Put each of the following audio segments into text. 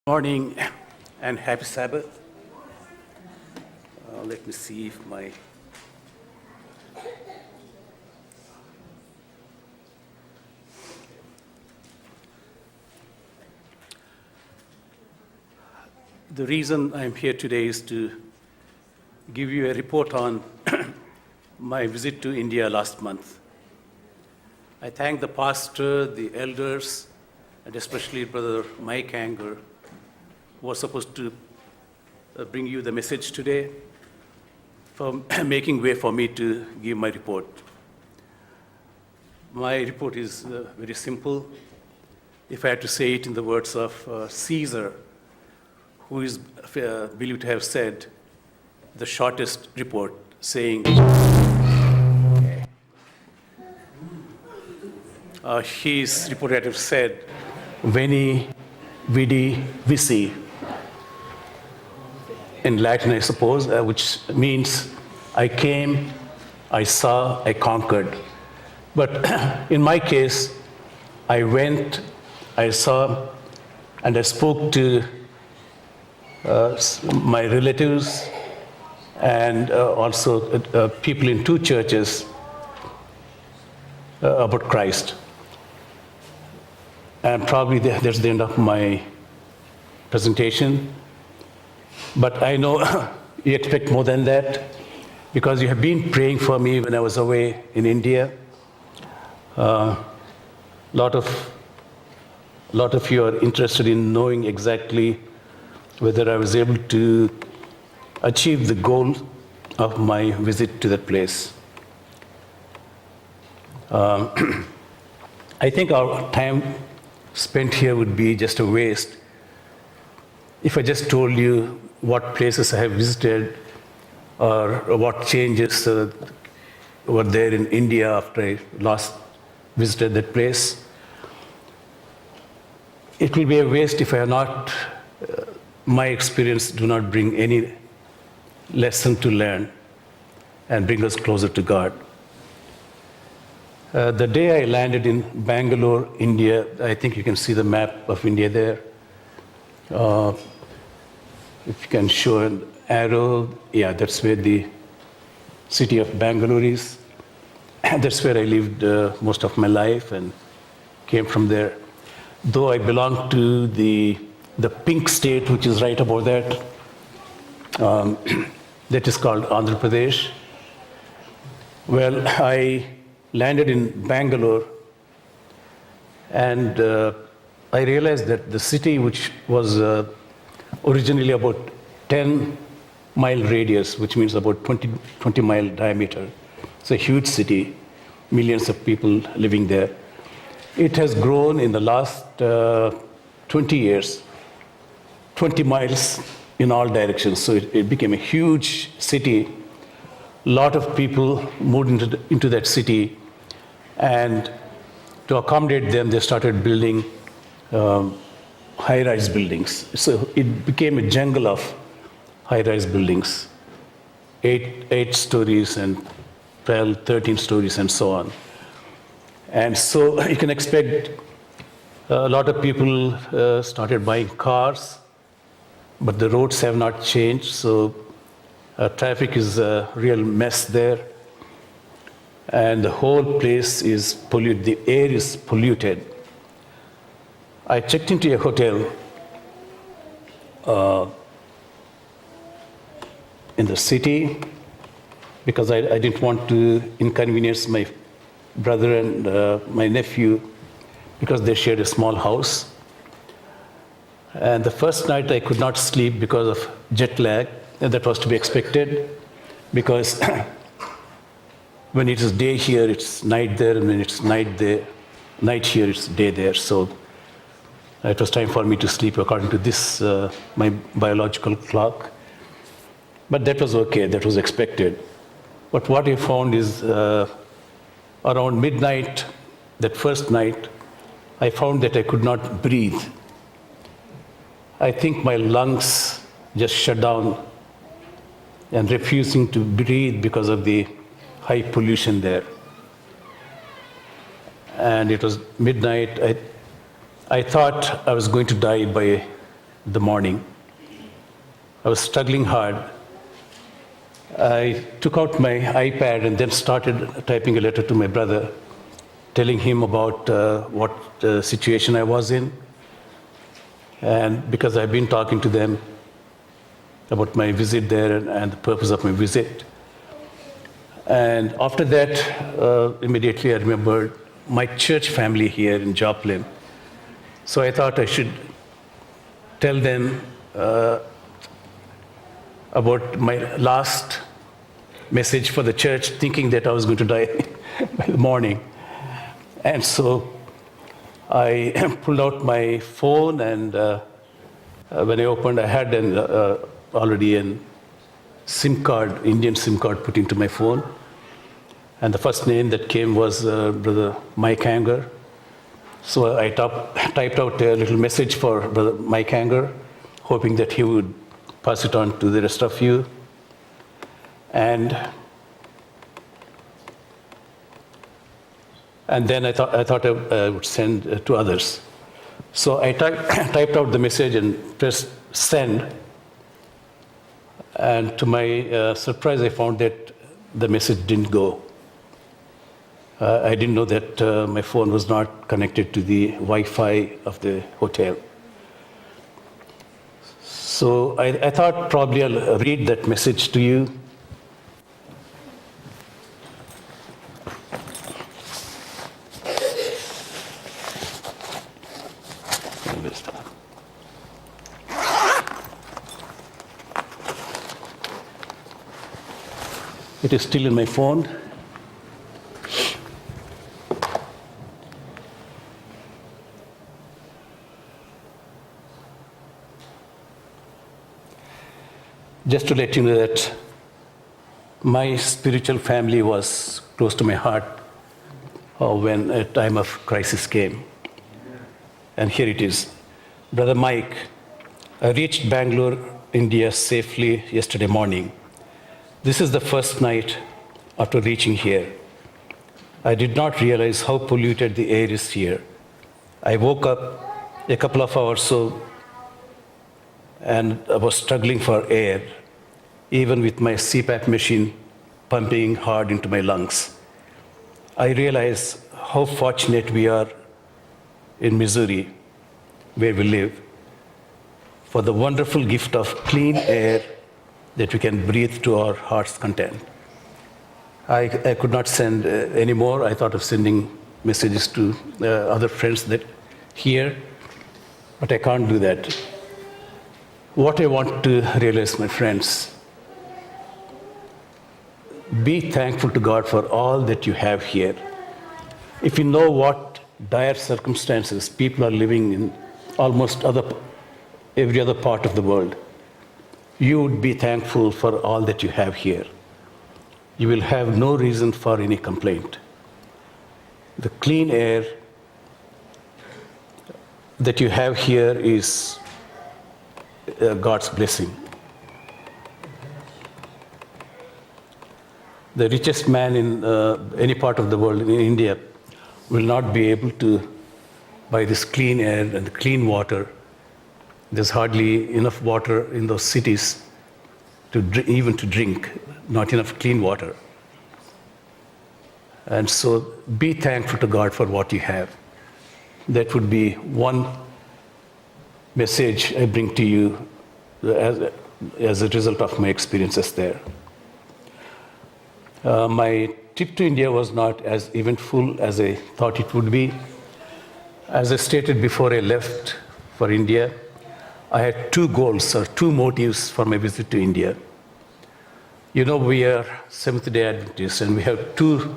Morning and happy Sabbath. Let me see if the reason I'm here today is to give you a report on my visit to India last month. I thank the pastor, the elders, and especially Brother Mike Anger, who was supposed to bring you the message today, for making way for me to give my report. My report is very simple. If I had to say it in the words of Caesar, who is believed to have said the shortest report, saying, his report had have said, Veni, Vidi, Vici, in Latin, I suppose, which means I came, I saw, I conquered. But in my case, I went, I saw, and I spoke to my relatives and also people in two churches about Christ. And probably that's the end of my presentation. But I know you expect more than that, because you have been praying for me when I was away in India. Lot of you are interested in knowing exactly whether I was able to achieve the goal of my visit to that place. I think our time spent here would be just a waste if I just told you what places I have visited or what changes were there in India after I last visited that place. It will be a waste if I have not, my experience do not bring any lesson to learn and bring us closer to God. The day I landed in Bangalore, India, I think you can see the map of India there. If you can show an arrow, yeah, that's where the city of Bangalore is. And that's where I lived most of my life and came from there. Though I belong to the pink state, which is right above that, that is called Andhra Pradesh. Well, I landed in Bangalore, and I realized that the city, which was originally about 10-mile radius, which means about 20-mile diameter. It's a huge city, millions of people living there. It has grown in the last 20 years, 20 miles in all directions. So it became a huge city. A lot of people moved into that city, and to accommodate them, they started building high-rise buildings. So it became a jungle of high-rise buildings, 8 stories and 12, 13 stories and so on. And so you can expect a lot of people started buying cars, but the roads have not changed, so traffic is a real mess there. And the whole place is polluted, the air is polluted. I checked into a hotel in the city because I didn't want to inconvenience my brother and my nephew, because they shared a small house. And the first night I could not sleep because of jet lag, and that was to be expected, because when it is day here, it's night there, and when it's night here, it's day there. So it was time for me to sleep according to this, my biological clock. But that was okay, that was expected. But what I found is around midnight, that first night, I found that I could not breathe. I think my lungs just shut down and refusing to breathe because of the high pollution there. And it was midnight. I thought I was going to die by the morning. I was struggling hard. I took out my iPad and then started typing a letter to my brother, telling him about what situation I was in. And because I've been talking to them about my visit there and the purpose of my visit. And after that, immediately I remembered my church family here in Joplin. So I thought I should tell them about my last message for the church, thinking that I was going to die by the morning. And so I pulled out my phone, and when I opened, I had already a SIM card, Indian SIM card put into my phone. And the first name that came was Brother Mike Anger. So I typed out a little message for Brother Mike Anger, hoping that he would pass it on to the rest of you. And then I thought I would send to others. So I typed out the message and pressed send. And to my surprise, I found that the message didn't go. I didn't know that my phone was not connected to the Wi-Fi of the hotel. So I thought probably I'll read that message to you. It is still in my phone. Just to let you know that my spiritual family was close to my heart when a time of crisis came. And here it is. Brother Mike, I reached Bangalore, India safely yesterday morning. This is the first night after reaching here. I did not realize how polluted the air is here. I woke up a couple of hours and I was struggling for air, even with my CPAP machine pumping hard into my lungs. I realize how fortunate we are in Missouri, where we live, for the wonderful gift of clean air that we can breathe to our heart's content. I could not send any more. I thought of sending messages to other friends that here, but I can't do that. What I want to realize, my friends, be thankful to God for all that you have here. If you know what dire circumstances people are living in almost every other part of the world, you would be thankful for all that you have here. You will have no reason for any complaint. The clean air that you have here is God's blessing. The richest man in any part of the world, in India, will not be able to buy this clean air and clean water. There's hardly enough water in those cities even to drink, not enough clean water. And so be thankful to God for what you have. That would be one message I bring to you as a result of my experiences there. My trip to India was not as eventful as I thought it would be. As I stated before I left for India, I had two goals or two motives for my visit to India. You know, we are Seventh-day Adventists, and we have two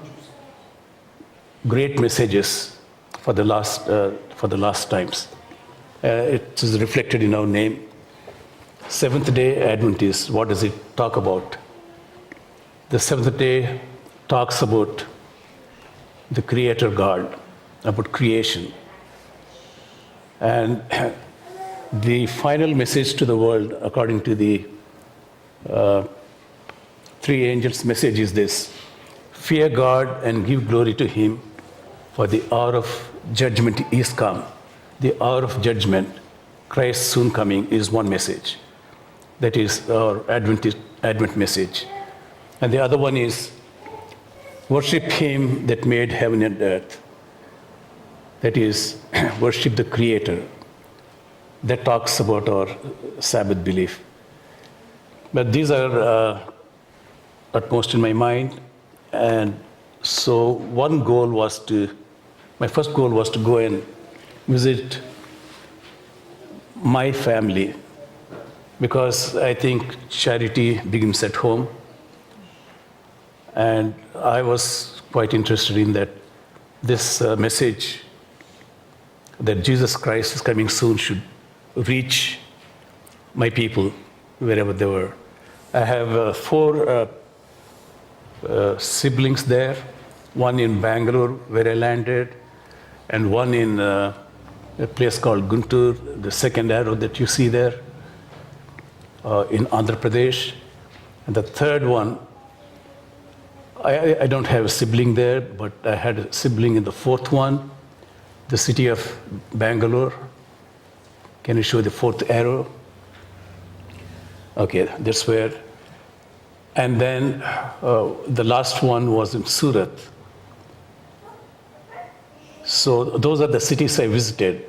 great messages for the last times. It is reflected in our name. Seventh-day Adventists, what does it talk about? The seventh day talks about the Creator God, about creation. And the final message to the world, according to the three angels' message, is this: fear God and give glory to Him, for the hour of judgment is come. The hour of judgment Christ's soon coming is one message. That is our Advent message. And the other one is worship him that made heaven and earth. That is, worship the Creator. That talks about our Sabbath belief. But these are utmost in my mind. And so my first goal was to go and visit my family, because I think charity begins at home. And I was quite interested in that this message that Jesus Christ is coming soon should reach my people wherever they were. I have 4 siblings there, one in Bangalore where I landed, and one in a place called Guntur, the second arrow that you see there, in Andhra Pradesh. And the third one, I don't have a sibling there, but I had a sibling in the fourth one, the city of Bangalore. Can you show the fourth arrow? Okay, that's where. And then the last one was in Surat. So those are the cities I visited.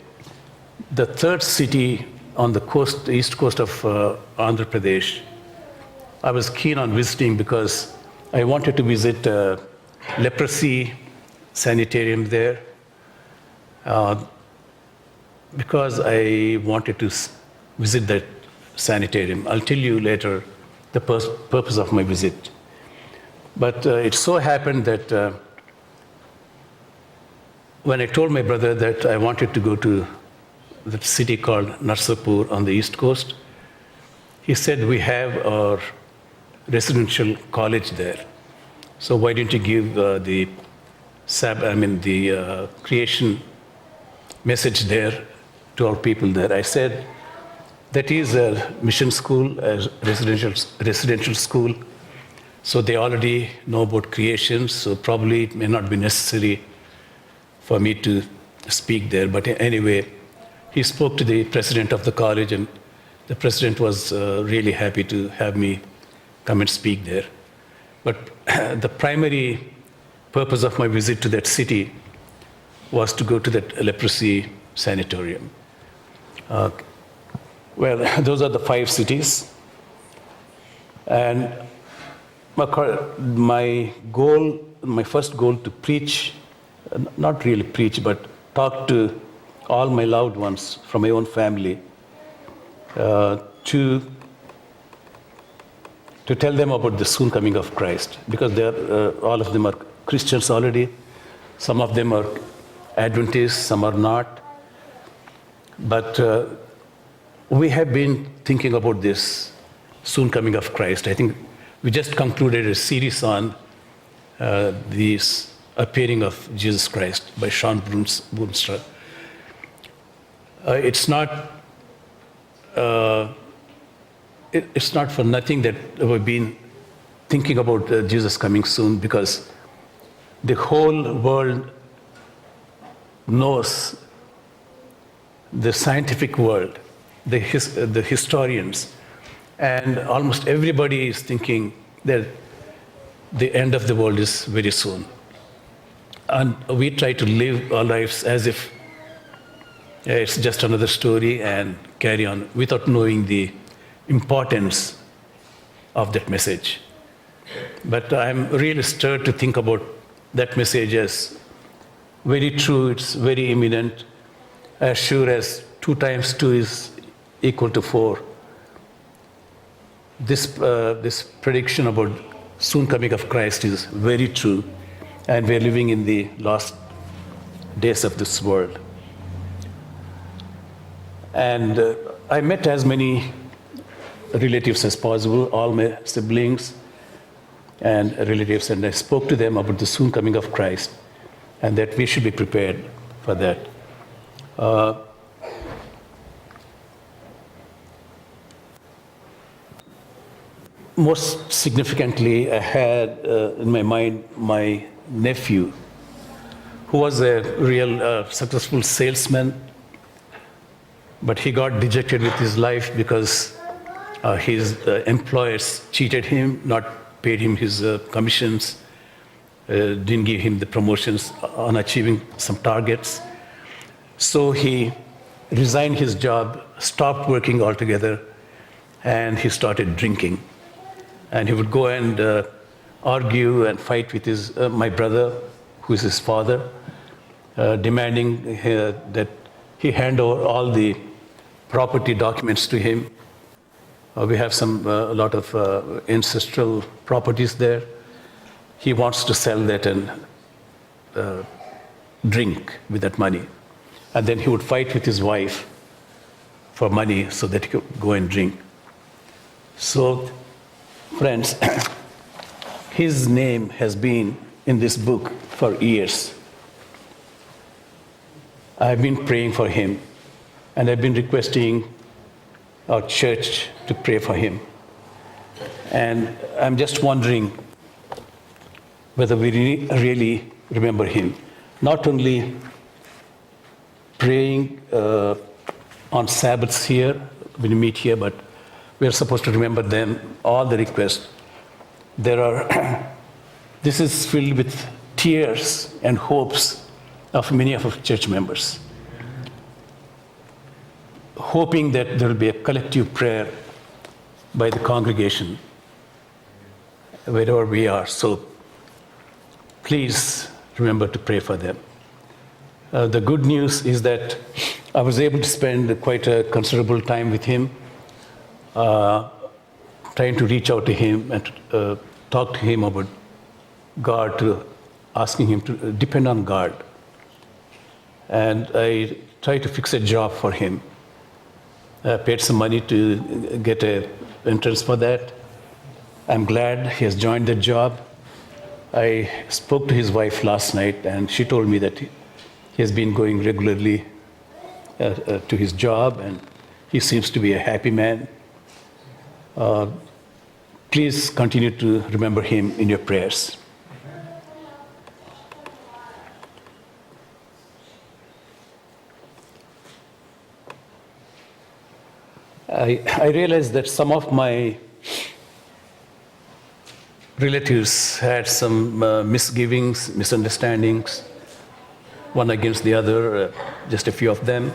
The third city on the coast, the east coast of Andhra Pradesh, I was keen on visiting because I wanted to visit a leprosy sanitarium there, because I wanted to visit that sanitarium. I'll tell you later the purpose of my visit. But it so happened that when I told my brother that I wanted to go to the city called Narsapur on the east coast, he said, we have our residential college there. So why didn't you give the creation message there to our people there? I said, that is a mission school, a residential school. So they already know about creation, so probably it may not be necessary for me to speak there. But anyway, he spoke to the president of the college, and the president was really happy to have me come and speak there. But the primary purpose of my visit to that city was to go to that leprosy sanatorium. Well, those are the 5 cities. And my first goal to preach, not really preach, but talk to all my loved ones from my own family, to tell them about the soon coming of Christ, because all of them are Christians already. Some of them are Adventists, some are not. But we have been thinking about this soon coming of Christ. I think we just concluded a series on the appearing of Jesus Christ by Sean Boonstra. It's not for nothing that we've been thinking about Jesus coming soon, because the whole world knows, the scientific world, the historians, and almost everybody is thinking that the end of the world is very soon. And we try to live our lives as if it's just another story and carry on without knowing the importance of that message. But I'm really stirred to think about that message as very true, it's very imminent, as sure as 2 times 2 is equal to 4. This prediction about soon coming of Christ is very true, and we're living in the last days of this world. And I met as many relatives as possible, all my siblings and relatives, and I spoke to them about the soon coming of Christ, and that we should be prepared for that. Most significantly, I had in my mind my nephew, who was a real successful salesman, But he got dejected with his life because his employers cheated him, not paid him his commissions, didn't give him the promotions on achieving some targets. So he resigned his job, stopped working altogether, and he started drinking. And he would go and argue and fight with my brother, who is his father, demanding that he hand over all the property documents to him. We have a lot of ancestral properties there. He wants to sell that and drink with that money. And then he would fight with his wife for money so that he could go and drink. So, friends, his name has been in this book for years. I've been praying for him, and I've been requesting our church to pray for him. And I'm just wondering whether we really remember him. Not only praying on Sabbaths here, when we meet here, but we're supposed to remember them, all the requests. This is filled with tears and hopes of many of our church members, hoping that there will be a collective prayer by the congregation wherever we are. So please remember to pray for them. The good news is that I was able to spend quite a considerable time with him, trying to reach out to him and talk to him about God, asking him to depend on God. And I tried to fix a job for him. I paid some money to get an entrance for that. I'm glad he has joined the job. I spoke to his wife last night, and she told me that he has been going regularly to his job, and he seems to be a happy man. Please continue to remember him in your prayers. I realized that some of my relatives had some misgivings, misunderstandings, one against the other, just a few of them.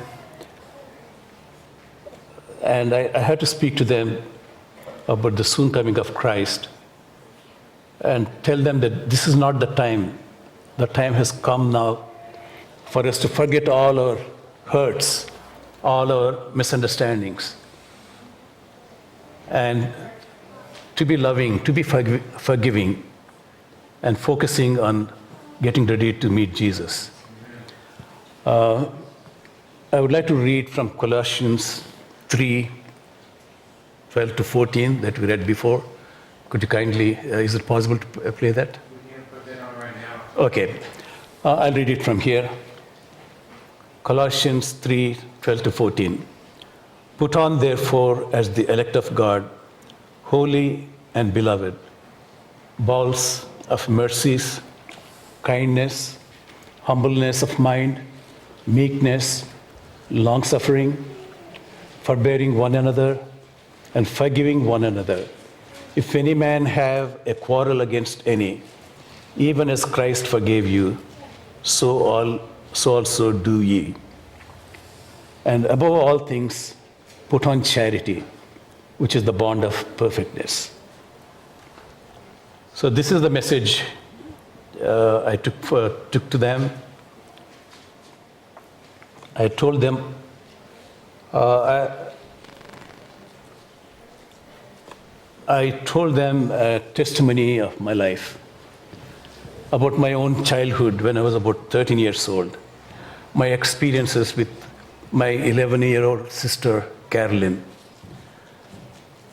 And I had to speak to them about the soon coming of Christ and tell them that this is not the time. The time has come now for us to forget all our hurts, all our misunderstandings, and to be loving, to be forgiving, and focusing on getting ready to meet Jesus. I would like to read from Colossians 3:12 to 14 that we read before. Could you kindly, is it possible to play that? We can't put that on right now. Okay. I'll read it from here. Colossians 3:12 to 14. Put on, therefore, as the elect of God, holy and beloved, bowels of mercies, kindness, humbleness of mind, meekness, longsuffering, forbearing one another, and forgiving one another. If any man have a quarrel against any, even as Christ forgave you, so also do ye. And above all things, put on charity, which is the bond of perfectness. So this is the message I took to them. I told them, I told them a testimony of my life about my own childhood when I was about 13 years old, my experiences with my 11-year-old sister, Carolyn.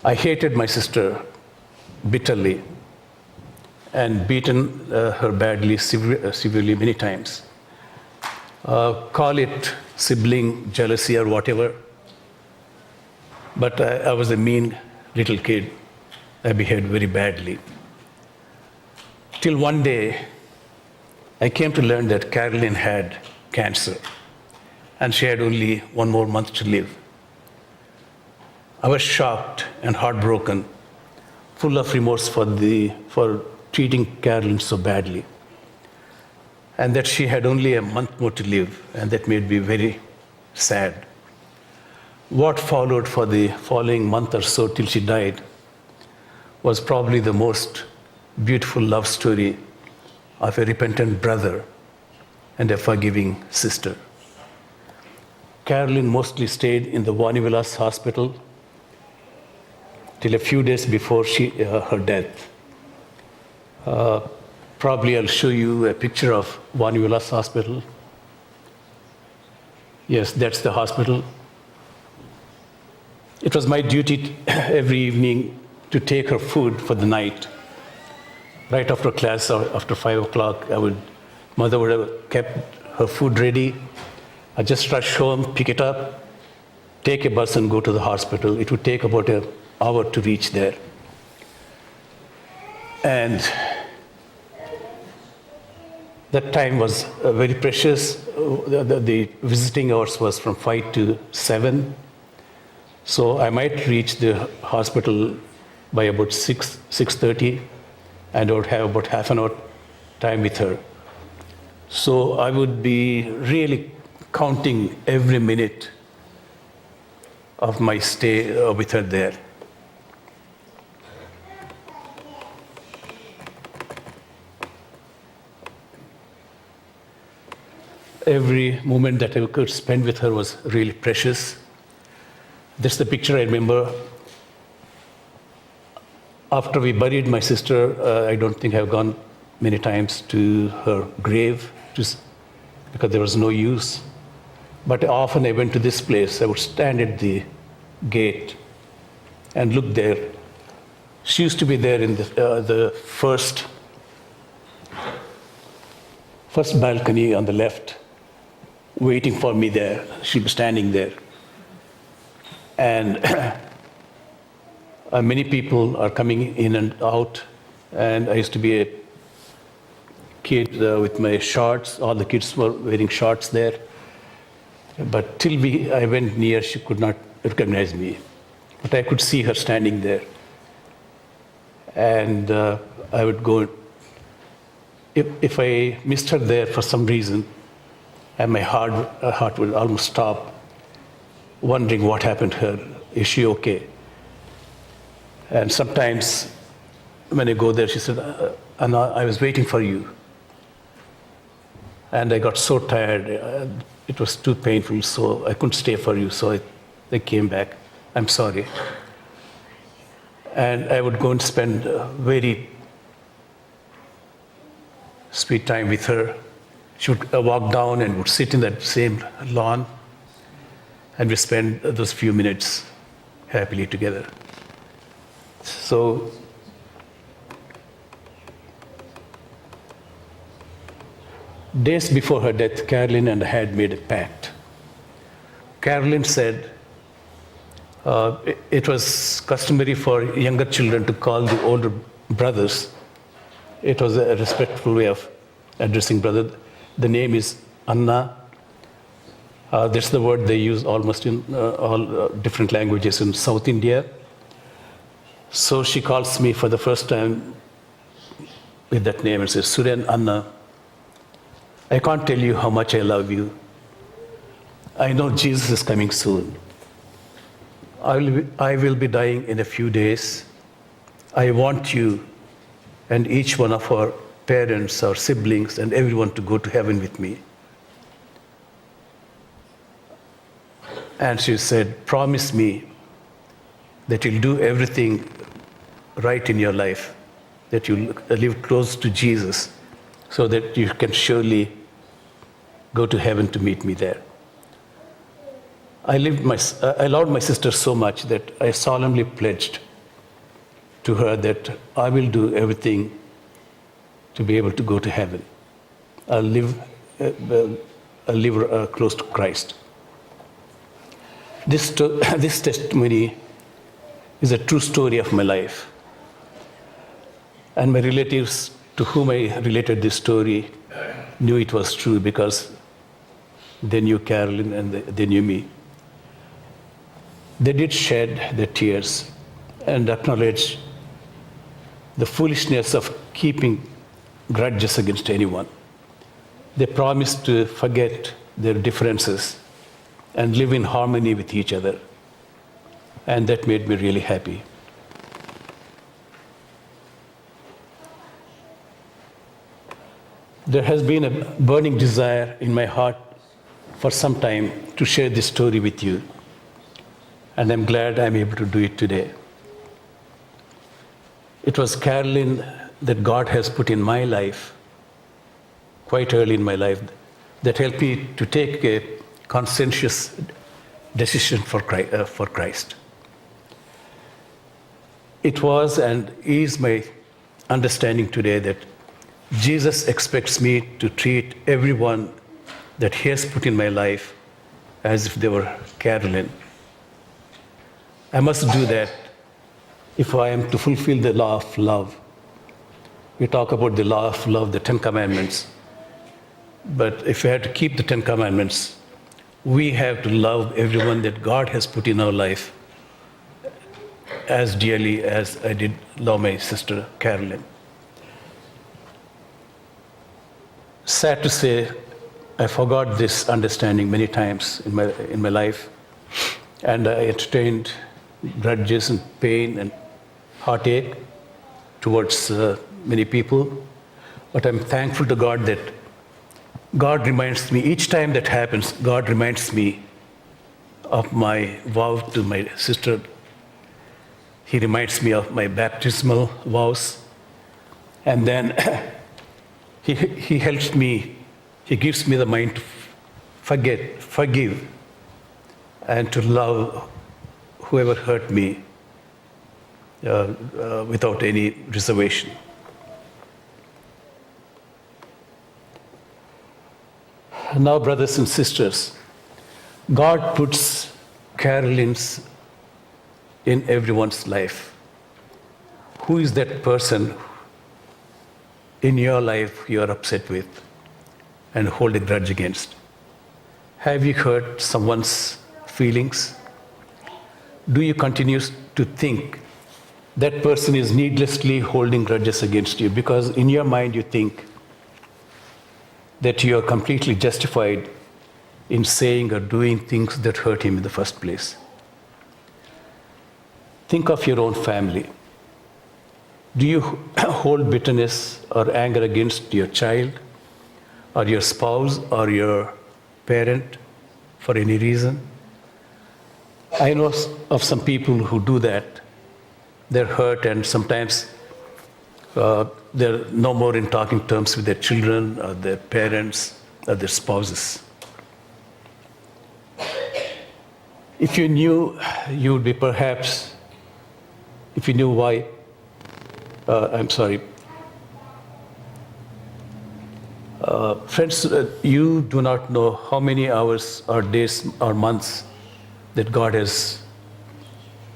I hated my sister bitterly and beaten her badly, severely many times. Call it sibling jealousy or whatever, but I was a mean little kid. I behaved very badly. Till one day, I came to learn that Carolyn had cancer, and she had only one more month to live. I was shocked and heartbroken, full of remorse for treating Carolyn so badly, and that she had only a month more to live, and that made me very sad. What followed for the following month or so till she died was probably the most beautiful love story of a repentant brother and a forgiving sister. Carolyn mostly stayed in the Vanivilas hospital till a few days before her death. Probably I'll show you a picture of Vanivilas hospital. Yes, that's the hospital. It was my duty every evening to take her food for the night. Right after class, or after 5 o'clock, mother would have kept her food ready. I just rush home, pick it up, take a bus and go to the hospital. It would take about an hour to reach there. And that time was very precious. The visiting hours was from 5 to 7. So I might reach the hospital by about 6:30, and I would have about half an hour time with her. So I would be really counting every minute of my stay with her there. Every moment that I could spend with her was really precious. This is the picture I remember. After we buried my sister, I don't think I've gone many times to her grave because there was no use. But often I went to this place. I would stand at the gate and look there. She used to be there in the first balcony on the left, waiting for me there. She'd be standing there. And many people are coming in and out, and I used to be a kid with my shorts. All the kids were wearing shorts there. But till I went near, she could not recognize me. But I could see her standing there. And I would go, if I missed her there for some reason, and my heart would almost stop, wondering what happened to her. Is she okay? And sometimes when I go there, she said, Anna, I was waiting for you. And I got so tired. It was too painful, so I couldn't stay for you. So I came back. I'm sorry. And I would go and spend very sweet time with her. She would walk down and would sit in that same lawn, and we spend those few minutes happily together. So days before her death, Carolyn and I had made a pact. Carolyn said it was customary for younger children to call the older brothers. It was a respectful way of addressing brother. The name is Anna. That's the word they use almost in all different languages in South India. So she calls me for the first time with that name and says, Surender Anna, I can't tell you how much I love you. I know Jesus is coming soon. I will be dying in a few days. I want you and each one of our parents, our siblings, and everyone to go to heaven with me. And she said, promise me that you'll do everything right in your life, that you'll live close to Jesus so that you can surely go to heaven to meet me there. I loved my sister so much that I solemnly pledged to her that I will do everything to be able to go to heaven. I'll live close to Christ. This testimony is a true story of my life. And my relatives to whom I related this story knew it was true because they knew Carolyn and they knew me. They did shed their tears and acknowledge the foolishness of keeping grudges against anyone. They promised to forget their differences and live in harmony with each other. And that made me really happy. There has been a burning desire in my heart for some time to share this story with you. And I'm glad I'm able to do it today. It was Carolyn that God has put in my life, quite early in my life, that helped me to take a conscientious decision for Christ. It was and is my understanding today that Jesus expects me to treat everyone that He has put in my life as if they were Carolyn. I must do that if I am to fulfill the law of love. We talk about the law of love, the 10 Commandments. But if we have to keep the 10 Commandments, we have to love everyone that God has put in our life as dearly as I did love my sister Carolyn. Sad to say, I forgot this understanding many times in my life, and I entertained grudges and pain and heartache towards many people. But I'm thankful to God that God reminds me, each time that happens, God reminds me of my vow to my sister. He reminds me of my baptismal vows. And then he helps me, he gives me the mind to forgive, and to love whoever hurt me without any reservation. Now, brothers and sisters, God puts Carolyns in everyone's life. Who is that person in your life you are upset with and hold a grudge against? Have you hurt someone's feelings? Do you continue to think that person is needlessly holding grudges against you because in your mind you think that you are completely justified in saying or doing things that hurt him in the first place? Think of your own family. Do you hold bitterness or anger against your child or your spouse or your parent for any reason? I know of some people who do that. They're hurt, and sometimes they're no more in talking terms with their children or their parents or their spouses. If you knew, you would be perhaps, if you knew why, friends, you do not know how many hours or days or months that God has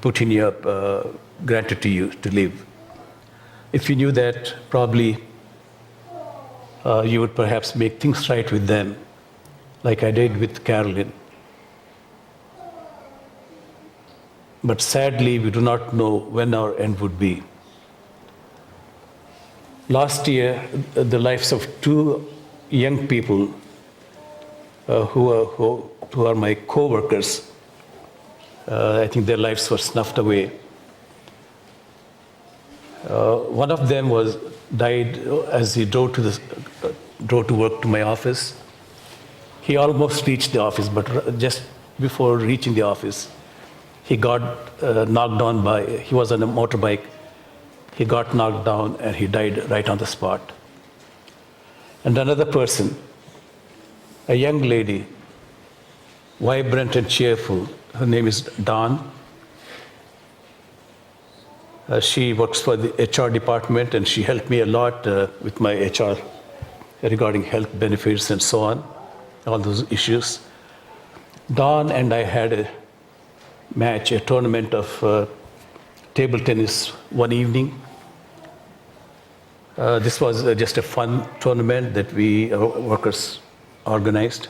put in your, granted to you to live. If you knew that, probably you would perhaps make things right with them, like I did with Carolyn. But sadly, we do not know when our end would be. Last year, the lives of two young people who are my co-workers, I think their lives were snuffed away. One of them died as he drove to work to my office. He almost reached the office, but just before reaching the office, he got knocked down he was on a motorbike. He got knocked down and he died right on the spot. And another person, a young lady, vibrant and cheerful, her name is Dawn. She works for the HR department, and she helped me a lot with my HR regarding health benefits and so on, all those issues. Dawn and I had a match, a tournament of table tennis one evening. This was just a fun tournament that we workers organized.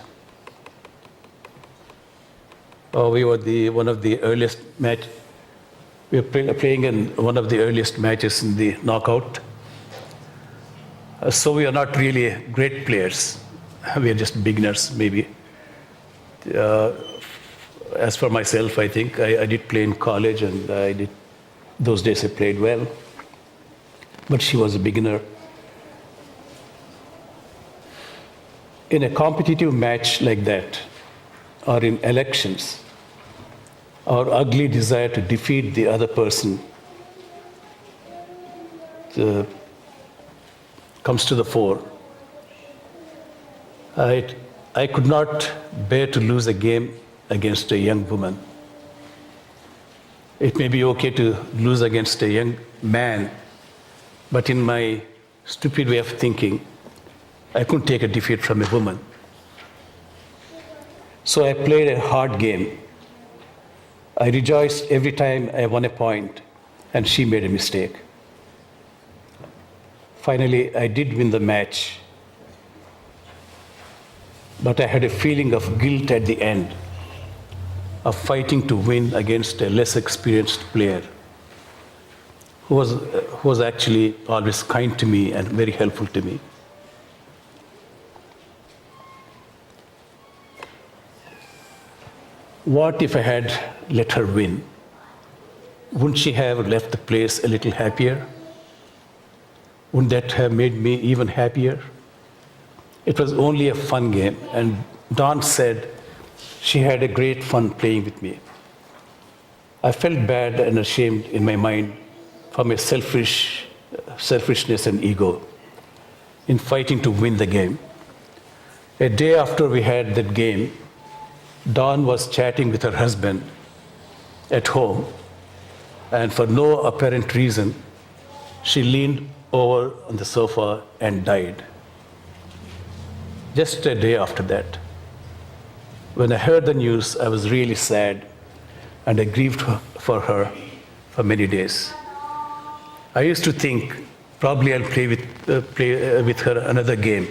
We were one of the earliest match. We were playing in one of the earliest matches in the knockout. So we are not really great players. We are just beginners, maybe. As for myself, I think I did play in college, and those days I played well. But she was a beginner. In a competitive match like that, or in elections, our ugly desire to defeat the other person comes to the fore. I could not bear to lose a game against a young woman. It may be okay to lose against a young man, but in my stupid way of thinking, I couldn't take a defeat from a woman. So I played a hard game. I rejoiced every time I won a point, and she made a mistake. Finally, I did win the match, but I had a feeling of guilt at the end of fighting to win against a less experienced player who was actually always kind to me and very helpful to me. What if I had let her win? Wouldn't she have left the place a little happier? Wouldn't that have made me even happier? It was only a fun game, and Dawn said she had a great fun playing with me. I felt bad and ashamed in my mind for my selfishness and ego in fighting to win the game. A day after we had that game, Dawn was chatting with her husband at home, and for no apparent reason, she leaned over on the sofa and died. Just a day after that. When I heard the news, I was really sad, and I grieved for her for many days. I used to think, probably I'll play with her another game,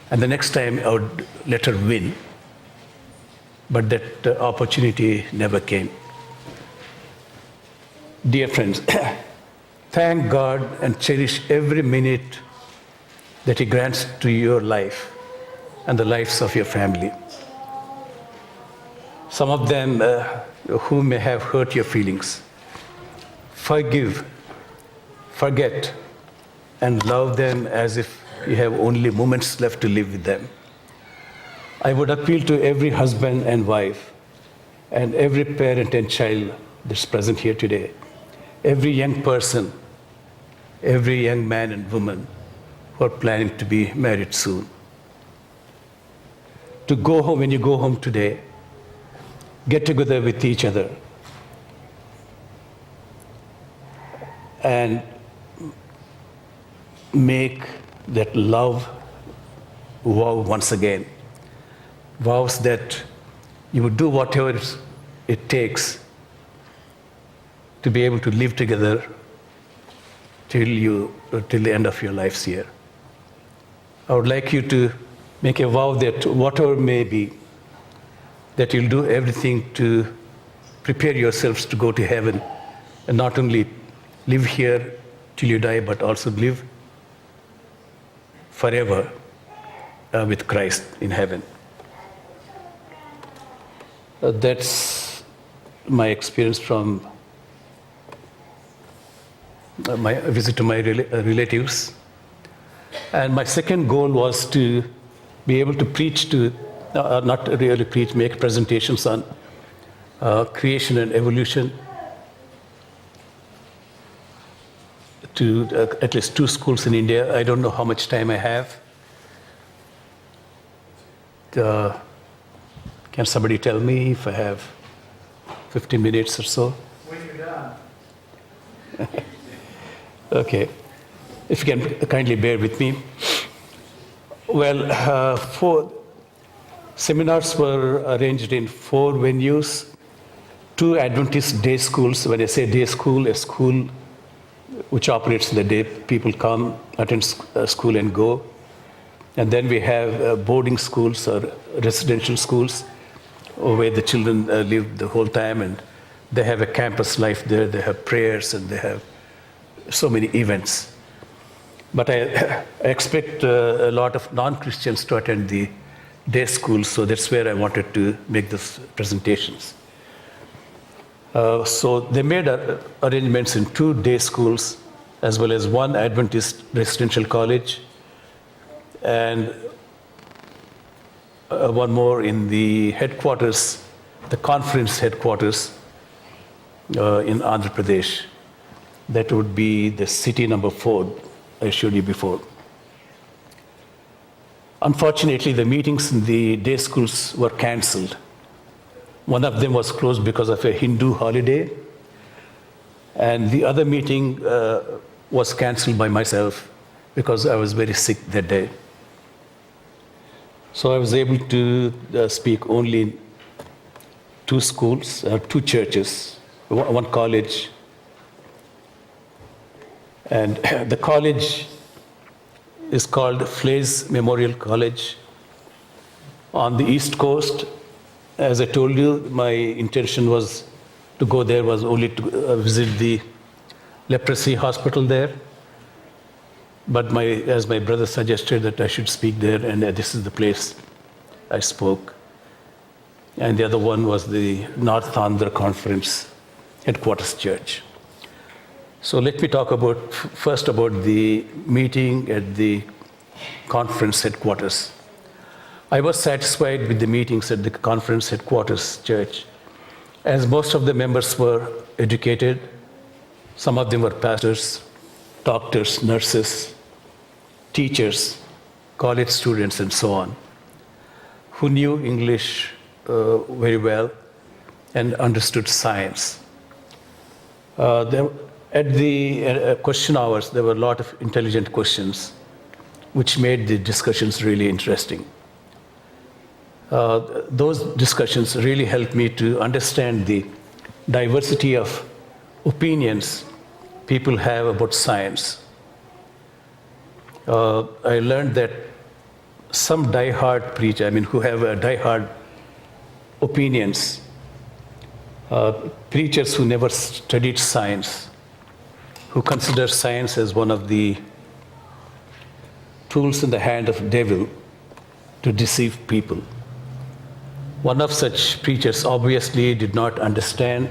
and the next time I would let her win. But that opportunity never came. Dear friends, thank God and cherish every minute that He grants to your life and the lives of your family. Some of them who may have hurt your feelings. Forgive, forget, and love them as if you have only moments left to live with them. I would appeal to every husband and wife, and every parent and child that's present here today, every young person, every young man and woman who are planning to be married soon. To go home, when you go home today, get together with each other and make that love vow once again. Vows that you would do whatever it takes to be able to live together till the end of your lives here. I would like you to make a vow that whatever may be, that you'll do everything to prepare yourselves to go to heaven and not only live here till you die, but also live forever with Christ in heaven. That's my experience from my visit to my relatives. And my second goal was to be able to preach not really preach, make presentations on creation and evolution to at least 2 schools in India. I don't know how much time I have. Can somebody tell me if I have 15 minutes or so? When you're done. Okay. If you can kindly bear with me. Well, 4 seminars were arranged in 4 venues, 2 Adventist day schools. When I say day school, a school which operates in the day, people come, attend school and go. And then we have boarding schools or residential schools where the children live the whole time, and they have a campus life there. They have prayers and they have so many events. But I expect a lot of non-Christians to attend the day schools, so that's where I wanted to make these presentations. So they made arrangements in 2 day schools, as well as 1 Adventist residential college, and 1 more in the headquarters, the conference headquarters in Andhra Pradesh. That would be the city number 4 I showed you before. Unfortunately, the meetings in the day schools were cancelled. One of them was closed because of a Hindu holiday, and the other meeting was cancelled by myself because I was very sick that day. So I was able to speak only in 2 schools, 2 churches, 1 college. And the college is called Flays Memorial College on the East Coast. As I told you, my intention was to go there was only to visit the leprosy hospital there. But as my brother suggested that I should speak there, and this is the place I spoke. And the other one was the North Andhra Conference Headquarters Church. So let me talk first about the meeting at the conference headquarters. I was satisfied with the meetings at the conference headquarters church, as most of the members were educated. Some of them were pastors, doctors, nurses, teachers, college students, and so on, who knew English very well and understood science. At the question hours, there were a lot of intelligent questions, which made the discussions really interesting. Those discussions really helped me to understand the diversity of opinions people have about science. I learned that some die-hard preachers, who have die-hard opinions, preachers who never studied science, who consider science as one of the tools in the hand of the devil to deceive people. One of such preachers obviously did not understand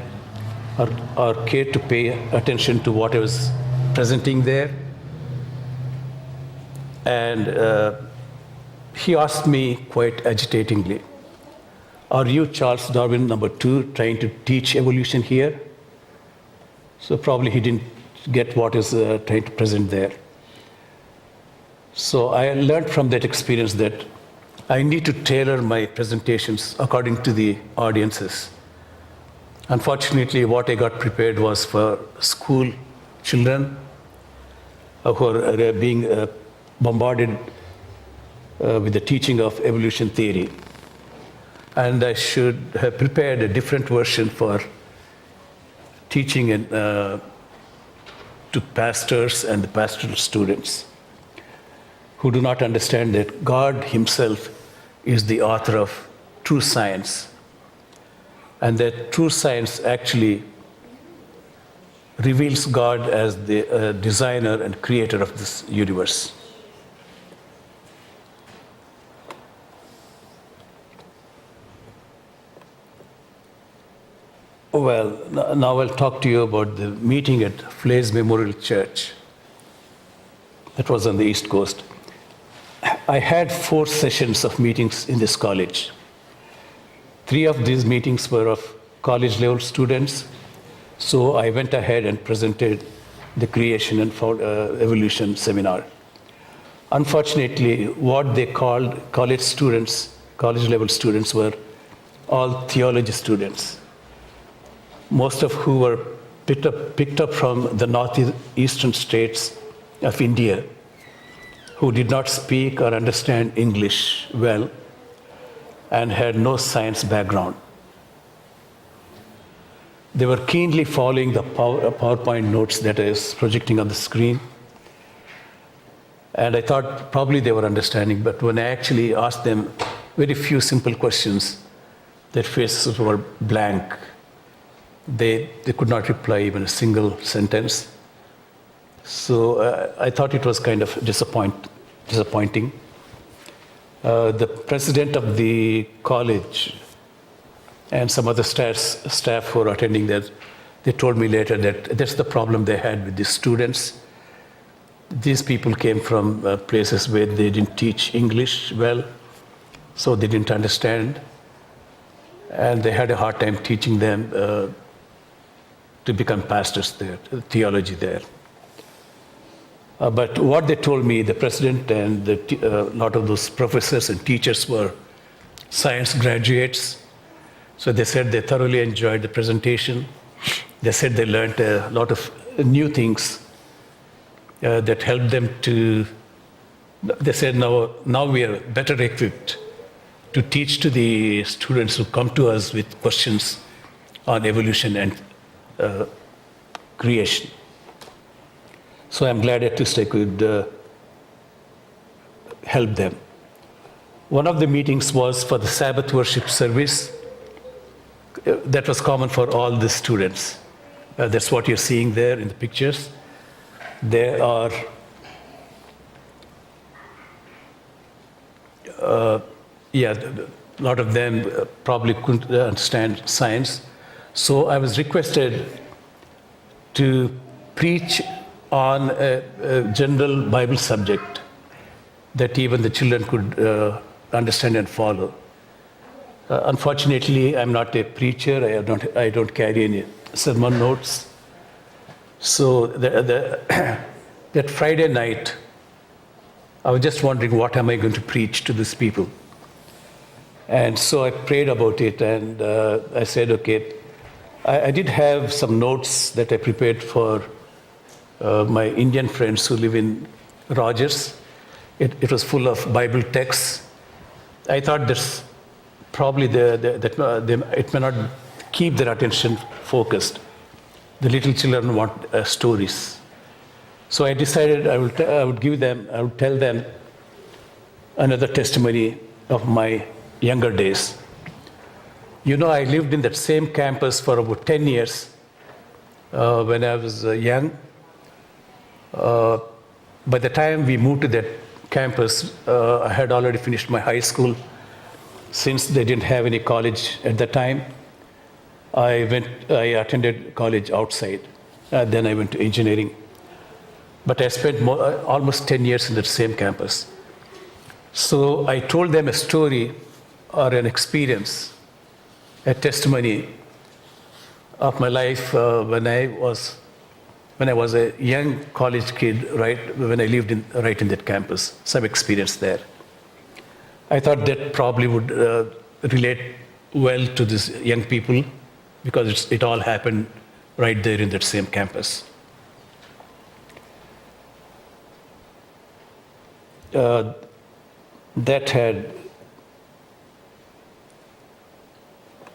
or care to pay attention to what I was presenting there. And he asked me quite agitatingly, "Are you Charles Darwin number 2 trying to teach evolution here?" So probably he didn't get what is trying to present there. So I learned from that experience that I need to tailor my presentations according to the audiences. Unfortunately, what I got prepared was for school children who are being bombarded with the teaching of evolution theory. And I should have prepared a different version for teaching to pastors and the pastoral students who do not understand that God Himself is the author of true science, and that true science actually reveals God as the designer and creator of this universe. Well, now I'll talk to you about the meeting at Flays Memorial Church. That was on the East Coast. I had 4 sessions of meetings in this college. 3 of these meetings were of college level students, so I went ahead and presented the creation and evolution seminar. Unfortunately, what they called college level students were all theology students, most of who were picked up from the northeastern states of India, who did not speak or understand English well and had no science background. They were keenly following the PowerPoint notes that I was projecting on the screen. And I thought probably they were understanding, but when I actually asked them very few simple questions, Their faces were blank. They could not reply even a single sentence. So I thought it was kind of disappointing. The president of the college and some other staff who were attending that, they told me later that that's the problem they had with the students. These people came from places where they didn't teach English well, so they didn't understand. And they had a hard time teaching them to become pastors there, theology there. But what they told me, the president and a lot of those professors and teachers were science graduates. So they said they thoroughly enjoyed the presentation. They said they learned a lot of new things that helped them to, they said now we are better equipped to teach to the students who come to us with questions on evolution and creation. So I'm glad at least I could help them. One of the meetings was for the Sabbath worship service. That was common for all the students. That's what you're seeing there in the pictures. There are a lot of them probably couldn't understand science. So I was requested to preach on a general Bible subject that even the children could understand and follow. Unfortunately, I'm not a preacher. I don't carry any sermon notes. So that Friday night, I was just wondering, what am I going to preach to these people? And so I prayed about it, and I said, okay, I did have some notes that I prepared for my Indian friends who live in Rogers. It was full of Bible texts. I thought that's probably it may not keep their attention focused. The little children want stories. So I decided I would tell them another testimony of my younger days. You know, I lived in that same campus for about 10 years when I was young. By the time we moved to that campus, I had already finished my high school. Since they didn't have any college at the time, I attended college outside. Then I went to engineering. But I spent almost 10 years in that same campus. So I told them a story or an experience, a testimony of my life when I was a young college kid, right, when I lived right in that campus, some experience there. I thought that probably would relate well to these young people because it all happened right there in that same campus.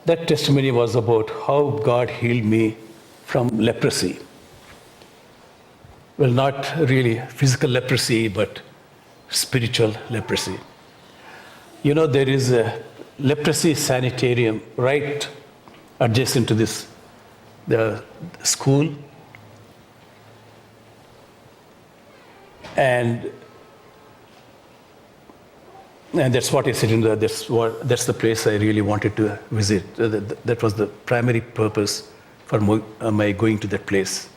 That testimony was about how God healed me from leprosy. Well, not really physical leprosy, but spiritual leprosy. You know, there is a leprosy sanitarium right adjacent to the school. And that's what I said that's the place I really wanted to visit. That was the primary purpose for my going to that place.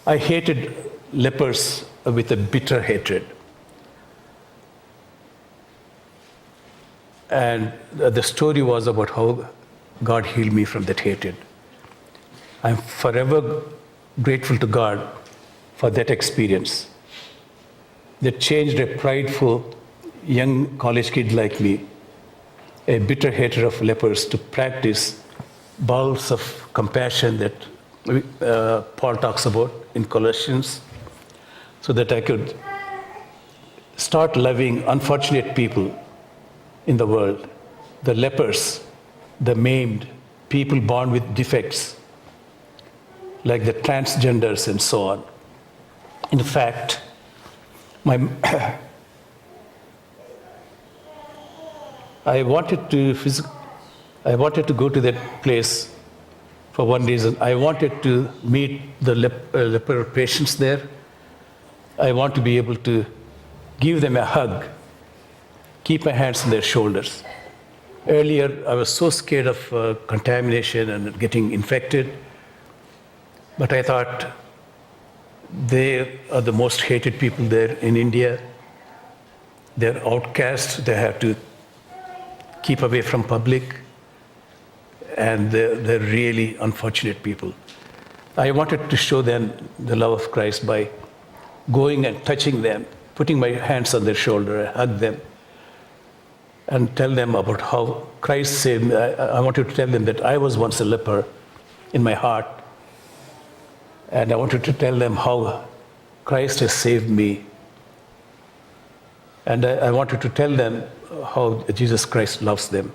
I hated lepers with a bitter hatred. And the story was about how God healed me from that hatred. I'm forever grateful to God for that experience. That changed a prideful young college kid like me, a bitter hater of lepers, to practice bowels of compassion that Paul talks about in Colossians, so that I could start loving unfortunate people in the world, the lepers, the maimed, people born with defects, like the transgenders and so on. In fact, I wanted to I wanted to go to that place for one reason. I wanted to meet the leper patients there. I want to be able to give them a hug, keep my hands on their shoulders. Earlier, I was so scared of contamination and getting infected, but I thought they are the most hated people there in India. They're outcasts, they have to keep away from public, and they're really unfortunate people. I wanted to show them the love of Christ by going and touching them, putting my hands on their shoulder, I hug them, and tell them about how Christ saved me. I wanted to tell them that I was once a leper in my heart, and I wanted to tell them how Christ has saved me. And I wanted to tell them how Jesus Christ loves them.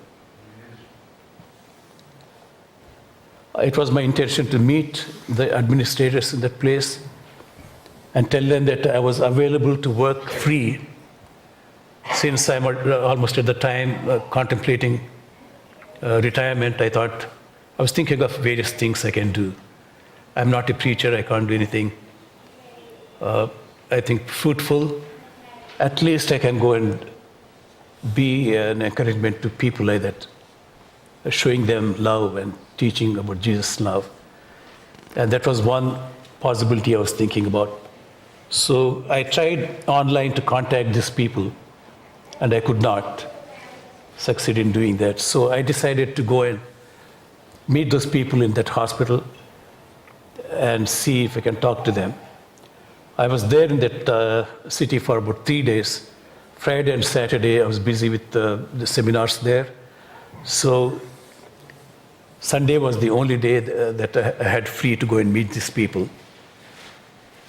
It was my intention to meet the administrators in that place and tell them that I was available to work free, since I'm almost at the time contemplating retirement. I was thinking of various things I can do. I'm not a preacher, I can't do anything. I think fruitful. At least I can go and be an encouragement to people like that, showing them love and teaching about Jesus' love. And that was one possibility I was thinking about. So I tried online to contact these people, and I could not succeed in doing that. So I decided to go and meet those people in that hospital and see if I can talk to them. I was there in that city for about 3 days. Friday and Saturday, I was busy with the seminars there. So Sunday was the only day that I had free to go and meet these people.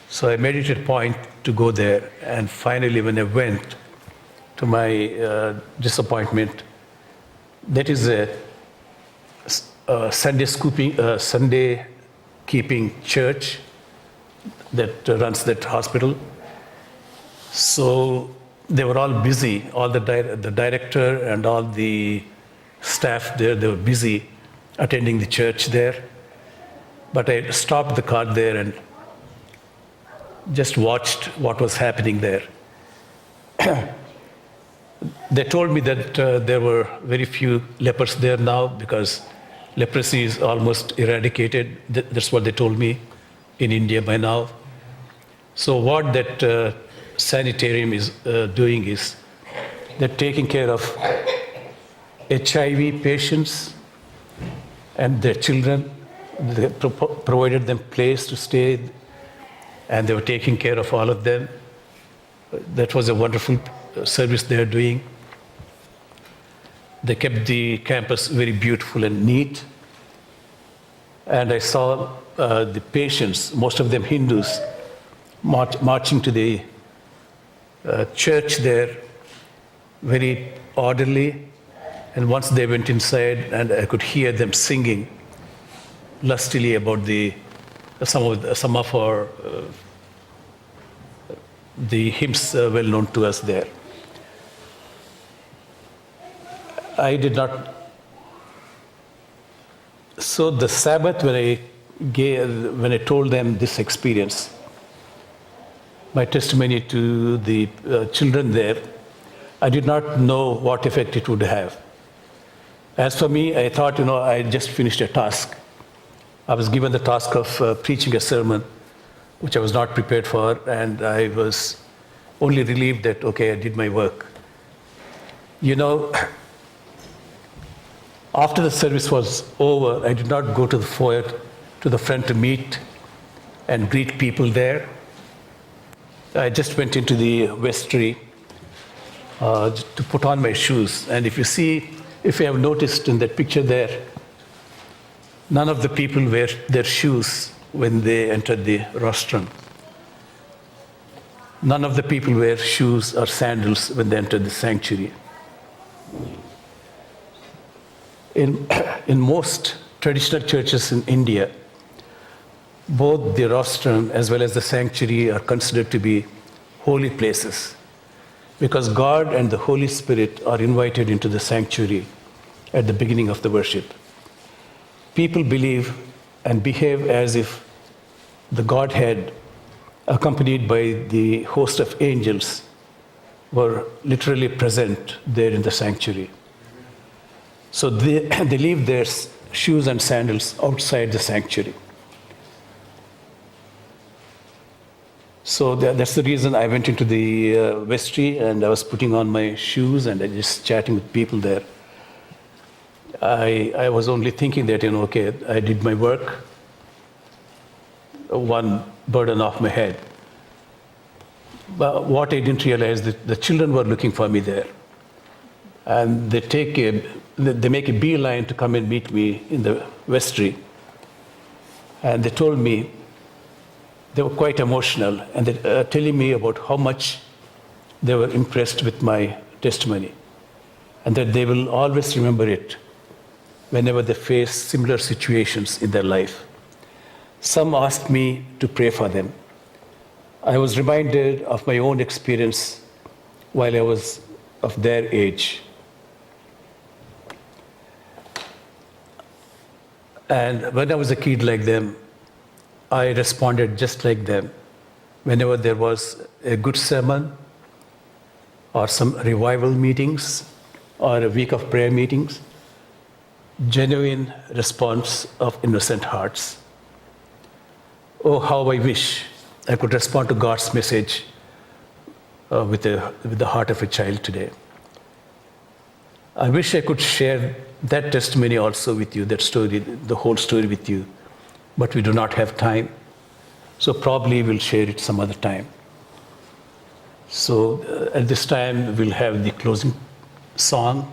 So I made it a point to go there. And finally, when I went, to my disappointment, that is a Sunday keeping church that runs that hospital. So they were all busy, all the director and all the staff there, they were busy attending the church there. But I stopped the car there and just watched what was happening there. They told me that there were very few lepers there now because leprosy is almost eradicated. That's what they told me in India by now. So what that sanitarium is doing is they're taking care of HIV patients and their children. They provided them place to stay, and they were taking care of all of them. That was a wonderful service they're doing. They kept the campus very beautiful and neat. And I saw the patients, most of them Hindus, marching to the church there, very orderly. And once they went inside, and I could hear them singing lustily about some of our the hymns well known to us there. I did not. So the Sabbath, when I told them this experience, my testimony to the children there, I did not know what effect it would have. As for me, I thought, I just finished a task. I was given the task of preaching a sermon, which I was not prepared for, and I was only relieved that, okay, I did my work. After the service was over, I did not go to the foyer, to the front to meet and greet people there. I just went into the vestry to put on my shoes. And if you have noticed in that picture there, none of the people wear their shoes when they entered the rostrum. None of the people wear shoes or sandals when they enter the sanctuary. In most traditional churches in India, both the rostrum as well as the sanctuary are considered to be holy places, because God and the Holy Spirit are invited into the sanctuary at the beginning of the worship. People believe and behave as if the Godhead, accompanied by the host of angels, were literally present there in the sanctuary. So they leave their shoes and sandals outside the sanctuary. So that's the reason I went into the vestry and I was putting on my shoes and I just chatting with people there. I was only thinking that, okay, I did my work, one burden off my head. But what I didn't realize that the children were looking for me there. And they make a beeline to come and meet me in the vestry. And they told me, they were quite emotional, and they telling me about how much they were impressed with my testimony, and that they will always remember it whenever they face similar situations in their life. Some asked me to pray for them. I was reminded of my own experience while I was of their age. And when I was a kid like them, I responded just like them. Whenever there was a good sermon or some revival meetings or a week of prayer meetings, genuine response of innocent hearts. Oh, how I wish I could respond to God's message with the heart of a child today. I wish I could share that testimony also with you, that story, the whole story with you. But we do not have time, so probably we'll share it some other time. So at this time, we'll have the closing song.